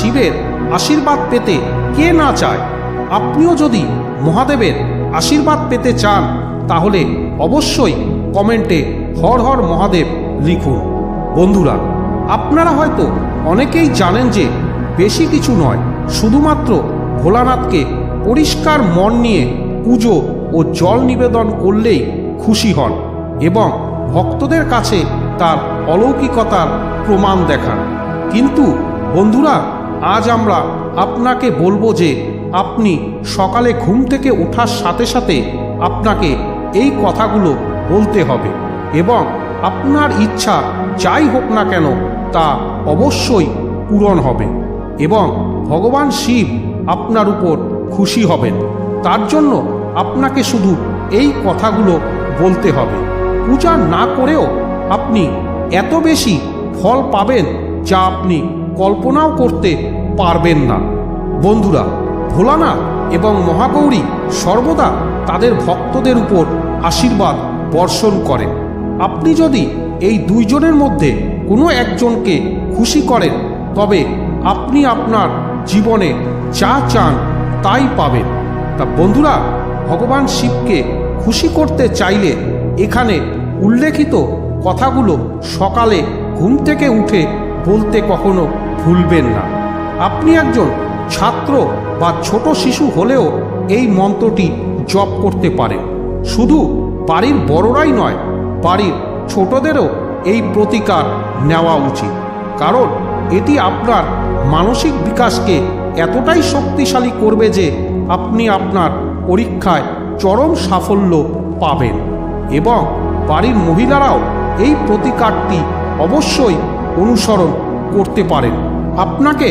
শিবের আশীর্বাদ পেতে কে না চায়? আপনিও যদি মহাদেবের আশীর্বাদ পেতে চান তাহলে অবশ্যই কমেন্টে হর হর মহাদেব লিখুন। বন্ধুরা, আপনারা হয়তো অনেকেই জানেন যে বেশি কিছু নয়, শুধুমাত্র ভোলানাথকে পরিষ্কার মন নিয়ে পুজো ও জল নিবেদন করলেই খুশি হন এবং ভক্তদের কাছে তার অলৌকিকতার প্রমাণ দেখান। কিন্তু বন্ধুরা, আজ আমরা আপনাকে বলবো যে আপনি সকালে ঘুম থেকে ওঠার সাথে সাথে আপনাকে এই কথাগুলো বলতে হবে এবং আপনার ইচ্ছা যাই হোক না কেন তা অবশ্যই পূরণ হবে এবং ভগবান শিব আপনার উপর খুশি হবেন। তার জন্য আপনাকে শুধু এই কথাগুলো বলতে হবে। পূজা না করেও আপনি এত বেশি ফল পাবেন যা আপনি কল্পনাও করতে পারবেন না। বন্ধুরা, ভোলানাথ এবং মহাগৌরী সর্বদা তাদের ভক্তদের উপর আশীর্বাদ বর্ষণ করেন। আপনি যদি এই দুইজনের মধ্যে কোনো একজনকে খুশি করেন তবে আপনি আপনার জীবনে যা চান তাই পাবেন। তা বন্ধুরা, ভগবান শিবকে খুশি করতে চাইলে এখানে উল্লেখিত কথাগুলো সকালে ঘুম থেকে উঠে বলতে কখনো ভুলবেন না। আপনি একজন ছাত্র বা ছোট শিশু হলেও এই মন্ত্রটি জপ করতে পারেন। শুধু বাড়ির বড়রাই নয়, বাড়ির ছোটদেরও এই প্রতিকার নেওয়া উচিত, কারণ এটি আপনার মানসিক বিকাশকে এতটাই শক্তিশালী করবে যে আপনি আপনার পরীক্ষায় চরম সাফল্য পাবেন। এবং বাড়ির মহিলারাও এই প্রতিকারটি অবশ্যই অনুসরণ করতে পারেন। আপনাকে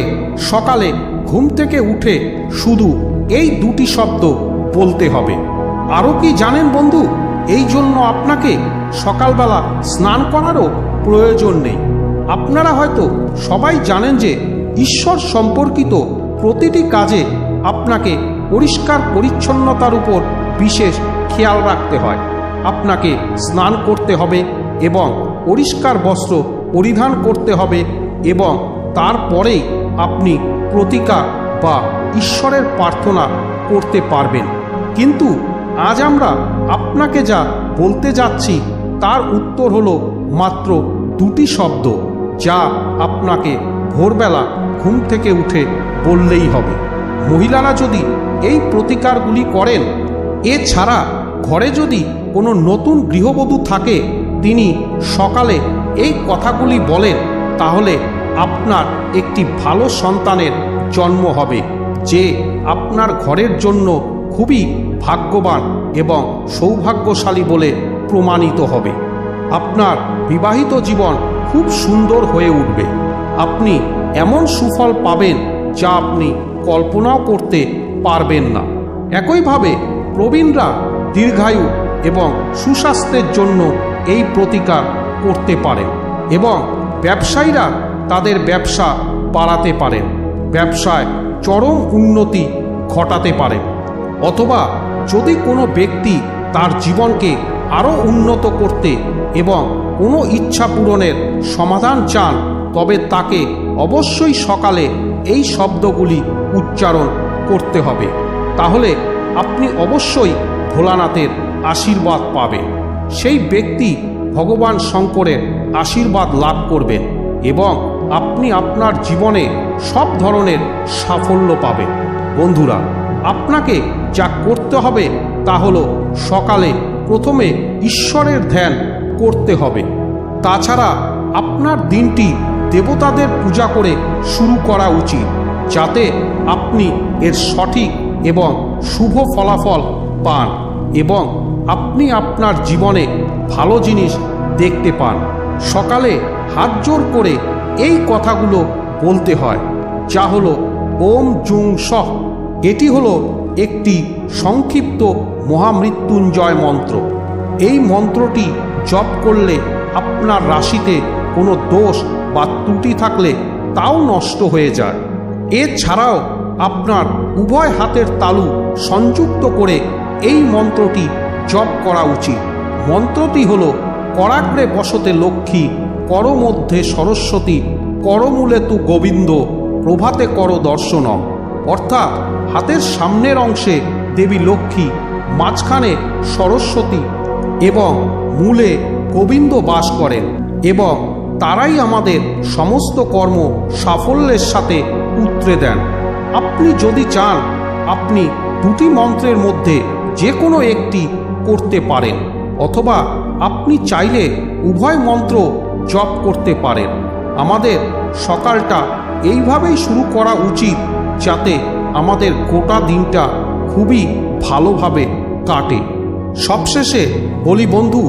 সকালে ঘুম থেকে উঠে শুধু এই দুটি শব্দ বলতে হবে। আরও কি জানেন বন্ধু, এই জন্য আপনাকে সকালবেলা স্নান করারও প্রয়োজন নেই। আপনারা হয়তো সবাই জানেন যে ঈশ্বর সম্পর্কিত প্রতিটি কাজে আপনাকে পরিষ্কার পরিচ্ছন্নতার উপর বিশেষ খেয়াল রাখতে হয়। আপনাকে স্নান করতে হবে এবং পরিষ্কার বস্ত্র পরিধান করতে হবে এবং তারপরেই আপনি প্রতিকার বা ঈশ্বরের প্রার্থনা করতে পারবেন। কিন্তু আজ আমরা আপনাকে যা বলতে যাচ্ছি তার উত্তর হলো মাত্র দুটি শব্দ, যা আপনাকে ভোরবেলা ঘুম থেকে উঠে বললেই হবে। মহিলারা যদি এই প্রতিকারগুলি করেন, এছাড়া ঘরে যদি কোনো নতুন গৃহবধূ থাকে তিনি সকালে এই কথাগুলি বলেন, তাহলে আপনার একটি ভালো সন্তানের জন্ম হবে, যে আপনার ঘরের জন্য খুবই ভাগ্যবান এবং সৌভাগ্যশালী বলে প্রমাণিত হবে। আপনার বিবাহিত জীবন খুব সুন্দর হয়ে উঠবে। আপনি এমন সুফল পাবেন যা আপনি কল্পনাও করতে পারবেন না। একইভাবে প্রবীণরা দীর্ঘায়ু এবং সুস্বাস্থ্যের জন্য এই প্রতিকার করতে পারেন এবং ব্যবসায়ীরা তাদের ব্যবসা বাড়াতে পারেন, ব্যবসায় চরম উন্নতি ঘটাতে পারেন। অথবা যদি কোনো ব্যক্তি তার জীবনকে আরও উন্নত করতে এবং কোনো ইচ্ছা পূরণের সমাধান চান, তবে তাকে অবশ্যই সকালে এই শব্দগুলি উচ্চারণ করতে হবে। তাহলে আপনি অবশ্যই ভোলানাথের আশীর্বাদ পাবেন। সেই ব্যক্তি ভগবান শঙ্করের আশীর্বাদ লাভ করবেন এবং আপনি আপনার জীবনে সব ধরনের সাফল্য পাবেন। বন্ধুরা, আপনাকে যা করতে হবে তা হলো সকালে প্রথমে ঈশ্বরের ধ্যান করতে হবে। তাছাড়া আপনার দিনটি দেবতাদের পূজা করে শুরু করা উচিত, যাতে আপনি এর সঠিক এবং শুভ ফলাফল পান এবং আপনি আপনার জীবনে ভালো জিনিস দেখতে পান। সকালে হাত জোর করে এই কথাগুলো বলতে হয়, যা হলো ওম জুং সহ। এটি হলো একটি সংক্ষিপ্ত মহামৃত্যুঞ্জয় মন্ত্র। এই মন্ত্রটি জপ করলে আপনার রাশিতে কোনো দোষ বা ত্রুটি থাকলে তাও নষ্ট হয়ে যায়। এছাড়াও আপনার উভয় হাতের তালু সংযুক্ত করে এই মন্ত্রটি জপ করা উচিত। মন্ত্রটি হল করাগ্রে বসতে লক্ষ্মী, করমধ্যে সরস্বতী, করমূলে তু গোবিন্দ, প্রভাতে করো দর্শনম, অর্থাৎ হাতের সামনের অংশে দেবী লক্ষ্মী, মাঝখানে সরস্বতী এবং মূলে গোবিন্দ বাস করেন এবং তারাই আমাদের সমস্ত কর্ম সাফল্যের সাথে উতরে দেন। আপনি যদি চান আপনি দুটি মন্ত্রের মধ্যে যে কোনো একটি করতে পারেন, অথবা আপনি চাইলে উভয় মন্ত্র জপ করতে পারেন। আমাদের সকালটা এইভাবেই শুরু করা উচিত যাতে আমাদের গোটা দিনটা খুবই ভালোভাবে কাটে। সবশেষে বলি বন্ধু,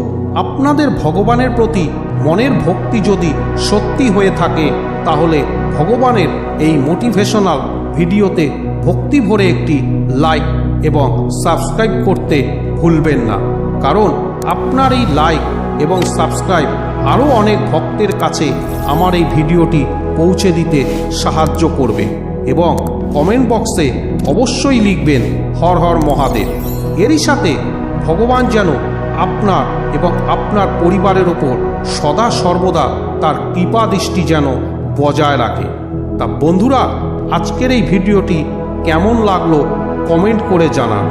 আপনাদের ভগবানের প্রতি মনের ভক্তি যদি সত্যি হয়ে থাকে তাহলে ভগবানের এই মোটিভেশনাল ভিডিওতে ভক্তি ভরে একটি লাইক এবং সাবস্ক্রাইব করতে ভুলবেন না, কারণ আপনার এই লাইক এবং সাবস্ক্রাইব আরও অনেক ভক্তের কাছে আমার এই ভিডিওটি পৌঁছে দিতে সাহায্য করবে। এবং কমেন্ট বক্সে অবশ্যই লিখবেন হর হর মহাদেব। এরই সাথে ভগবান যেন আপনার এবং আপনার পরিবারের ওপর সদা সর্বদা তার কৃপা দৃষ্টি যেন বজায় রাখে। তা বন্ধুরা, আজকের এই ভিডিওটি কেমন লাগলো কমেন্ট করে জানান।